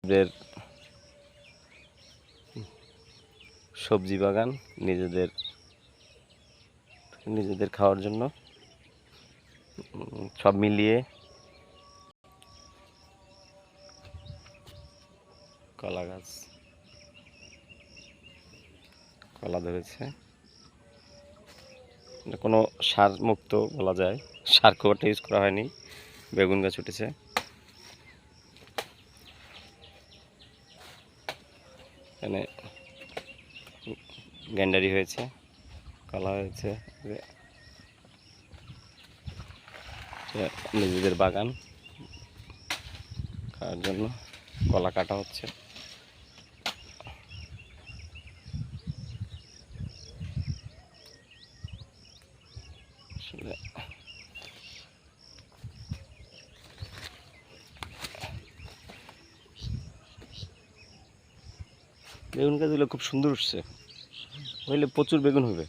নিজেদের সবজি বাগান নিজেদের খাওয়ার জন্য সব মিলিয়ে কলা গাছ, কলা ধরেছে। কোনো সার মুক্ত বলা যায়, সার খুব একটা ইউজ করা হয়নি। বেগুন গাছ উঠেছে, এখানে গ্যান্ডারি হয়েছে, কলা হয়েছে। নিজেদের বাগান খাওয়ার জন্য কলা কাটা হচ্ছে। বেগুন গাছগুলো খুব সুন্দর উঠছে, হইলে প্রচুর বেগুন হবে।